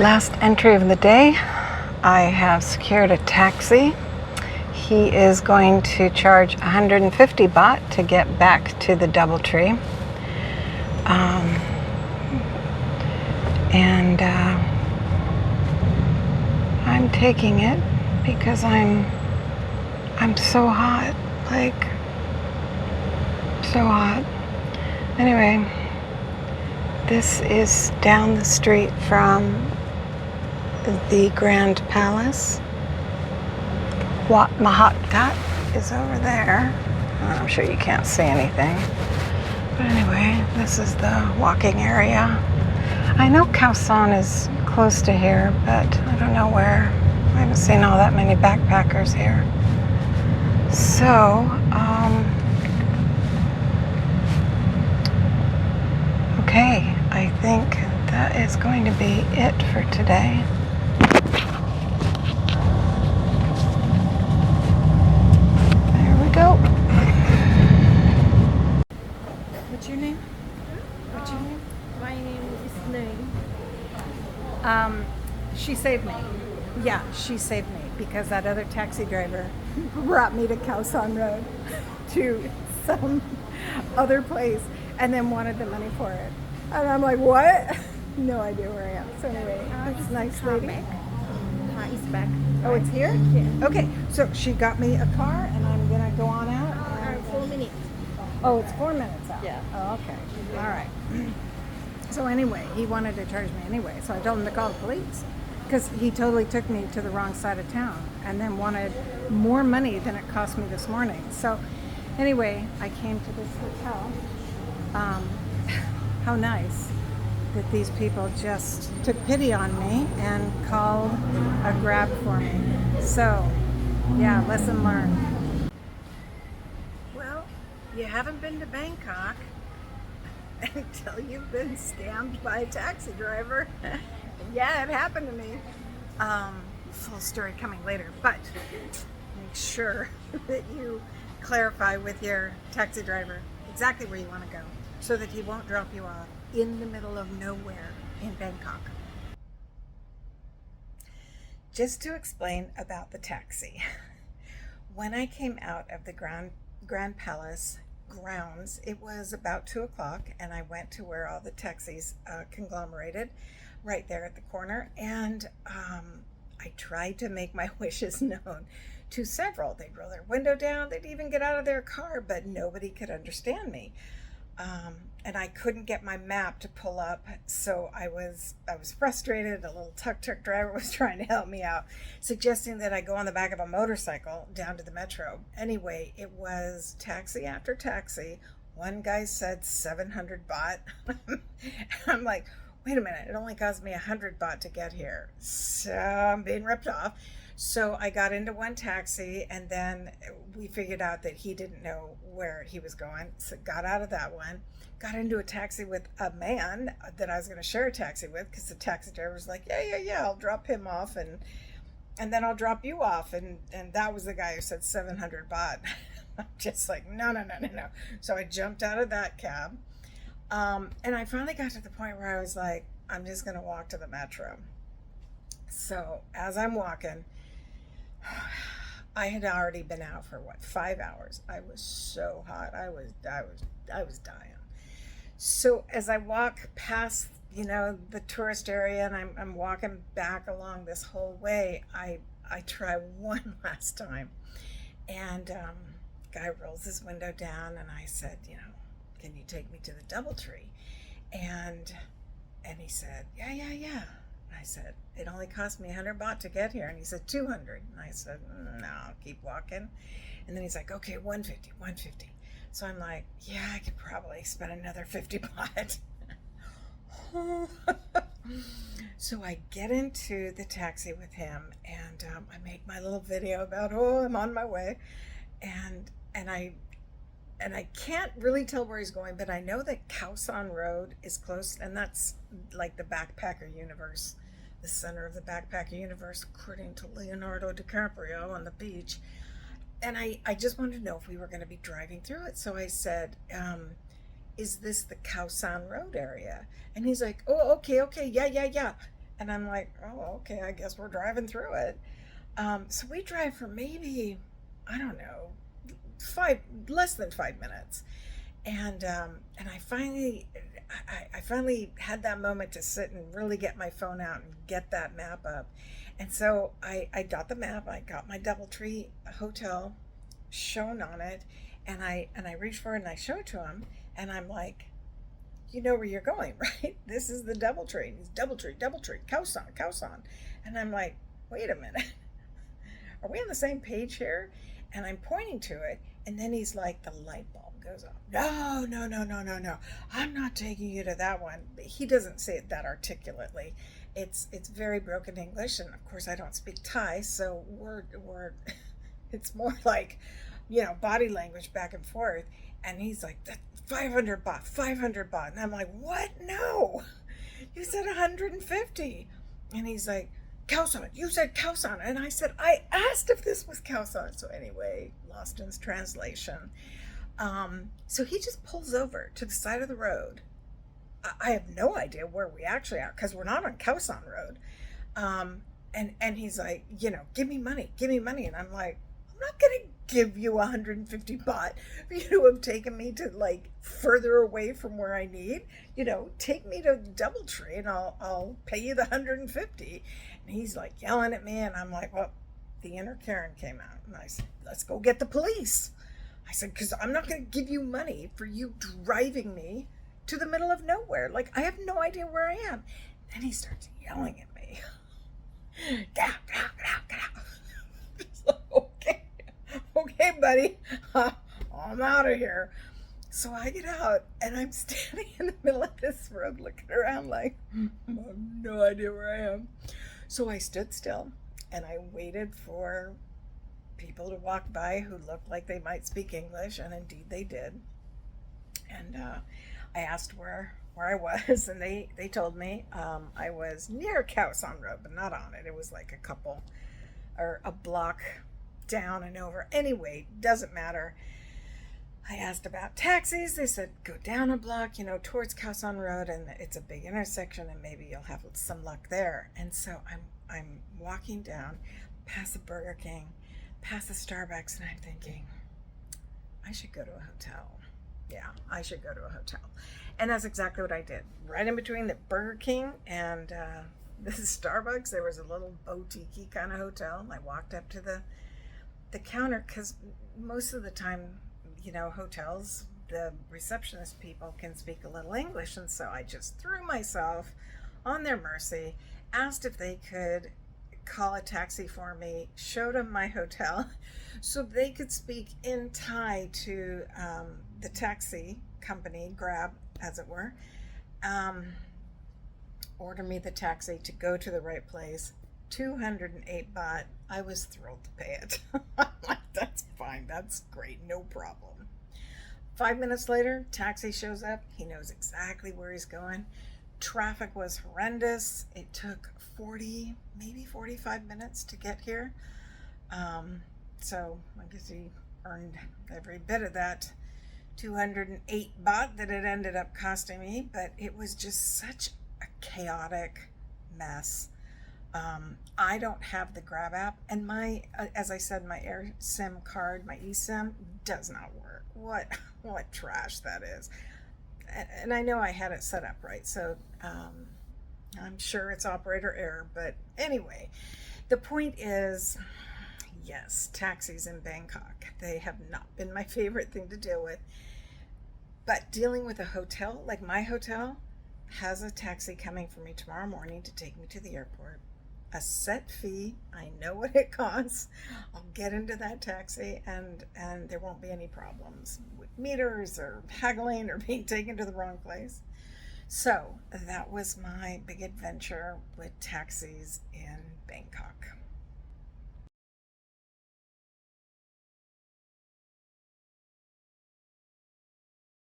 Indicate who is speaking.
Speaker 1: Last entry of the day, I have secured a taxi. He is going to charge 150 baht to get back to the DoubleTree. I'm taking it because I'm so hot, like so hot. Anyway, this is down the street from the Grand Palace. Wat Mahat is over there. I'm sure you can't see anything. But anyway, this is the walking area. I know Khao San is close to here, but I don't know where. I haven't seen all that many backpackers here. So, okay, I think that is going to be it for today. There we go. What's your name? What's your name?
Speaker 2: My name is Nui.
Speaker 1: She saved me. Yeah, she saved me because that other taxi driver brought me to Khao San Road to some other place and then wanted the money for it. And I'm like, what? No idea where I am. So anyway, that's a nice lady.
Speaker 2: Car is back.
Speaker 1: Oh, it's here?
Speaker 2: Yeah.
Speaker 1: Okay, so she got me a car and I'm going to go on out.
Speaker 2: 4 minutes.
Speaker 1: Oh, it's 4 minutes out.
Speaker 2: Yeah.
Speaker 1: Oh, okay. All right. So anyway, he wanted to charge me anyway, so I told him to call the police because he totally took me to the wrong side of town and then wanted more money than it cost me this morning. So anyway, I came to this hotel. How nice that these people just took pity on me and called a Grab for me. So yeah, lesson learned. Well, you haven't been to Bangkok until you've been scammed by a taxi driver. Yeah, it happened to me. Full story coming later, but make sure that you clarify with your taxi driver exactly where you want to go so that he won't drop you off in the middle of nowhere in Bangkok. Just to explain about the taxi. When I came out of the Grand Palace grounds, it was about 2 o'clock and I went to where all the taxis conglomerated right there at the corner, and I tried to make my wishes known to several. They'd roll their window down, they'd even get out of their car, but nobody could understand me. And I couldn't get my map to pull up, so I was frustrated. A little tuk-tuk driver was trying to help me out, suggesting that I go on the back of a motorcycle down to the metro. Anyway, it was taxi after taxi. One guy said 700 baht. I'm like, wait a minute, it only cost me 100 baht to get here. So I'm being ripped off. So I got into one taxi and then we figured out that he didn't know where he was going. So got out of that one, got into a taxi with a man that I was going to share a taxi with because the taxi driver was like, yeah, I'll drop him off and then I'll drop you off. And that was the guy who said 700 baht. I'm just like, no. So I jumped out of that cab. And I finally got to the point where I was like, I'm just going to walk to the metro. So as I'm walking, I had already been out for 5 hours. I was so hot. I was dying. So as I walk past, the tourist area and I'm walking back along this whole way, I try one last time. And guy rolls his window down and I said, can you take me to the DoubleTree? And he said, yeah. I said, it only cost me 100 baht to get here. And he said, 200. And I said, no, I'll keep walking. And then he's like, okay, 150. So I'm like, yeah, I could probably spend another 50 baht. So I get into the taxi with him and I make my little video about, I'm on my way. And I can't really tell where he's going, but I know that Khao San Road is close, and that's like the backpacker universe, the center of the backpacker universe, according to Leonardo DiCaprio on the beach. And I just wanted to know if we were going to be driving through it. So I said, is this the Khao San Road area? And he's like, oh, okay, yeah. And I'm like, oh, okay, I guess we're driving through it. So we drive for maybe, I don't know, less than 5 minutes. And I finally had that moment to sit and really get my phone out and get that map up. And so I got the map, I got my DoubleTree hotel shown on it, and I reached for it and I show it to him, and I'm like, you know where you're going, right? This is the DoubleTree. And he's DoubleTree, Khao San. And I'm like, wait a minute. Are we on the same page here? And I'm pointing to it, and then he's like, the light bulb goes off. No, no, no, no, no, no. I'm not taking you to that one. He doesn't say it that articulately. It's very broken English, and of course I don't speak Thai, so we're it's more like, body language back and forth. And he's like, 500 baht, 500 baht. And I'm like, what? No, you said 150. And he's like, Khao San, you said Khao San. And I said, I asked if this was Khao San. So anyway, lost in translation. So he just pulls over to the side of the road. I have no idea where we actually are, because we're not on Khao San Road. And he's like, give me money. And I'm like, I'm not going to give you 150 baht for you to have taken me to like further away from where I need. Take me to DoubleTree and I'll pay you the 150. And he's like yelling at me, and I'm like, well, the inner Karen came out, and I said, let's go get the police. I said, because I'm not going to give you money for you driving me to the middle of nowhere. Like, I have no idea where I am. Then he starts yelling at me. Get out, get out, get out, get out. Okay. Okay, buddy, I'm out of here. So I get out, and I'm standing in the middle of this road looking around like, I have no idea where I am. So I stood still, and I waited for people to walk by who looked like they might speak English, and indeed they did. And I asked where I was, and they told me I was near Khao San Road, but not on it. It was like a block down and over. Anyway, doesn't matter. I asked about taxis. They said go down a block, towards Khao San Road, and it's a big intersection, and maybe you'll have some luck there. And so I'm walking down past the Burger King, past the Starbucks, and I'm thinking, I should go to a hotel. Yeah, I should go to a hotel. And that's exactly what I did. Right in between the Burger King and the Starbucks, there was a little boutique kind of hotel. I walked up to the counter, because most of the time, hotels, the receptionist people can speak a little English. And so I just threw myself on their mercy, asked if they could call a taxi for me, showed them my hotel so they could speak in Thai to the taxi company, Grab as it were, order me the taxi to go to the right place. 208 baht. I was thrilled to pay it. I'm like, that's fine, that's great, no problem. 5 minutes later, taxi shows up. He knows exactly where he's going. Traffic was horrendous. It took 40, maybe 45 minutes to get here. So I guess he earned every bit of that 208 baht that it ended up costing me, but it was just such a chaotic mess. I don't have the Grab app, and as I said, my Air SIM card, my eSIM, does not work. What trash that is. And I know I had it set up right, so I'm sure it's operator error. But anyway, the point is, yes, taxis in Bangkok, they have not been my favorite thing to deal with. But dealing with a hotel, like my hotel, has a taxi coming for me tomorrow morning to take me to the airport. A set fee. I know what it costs. I'll get into that taxi, and there won't be any problems with meters or haggling or being taken to the wrong place. So that was my big adventure with taxis in Bangkok.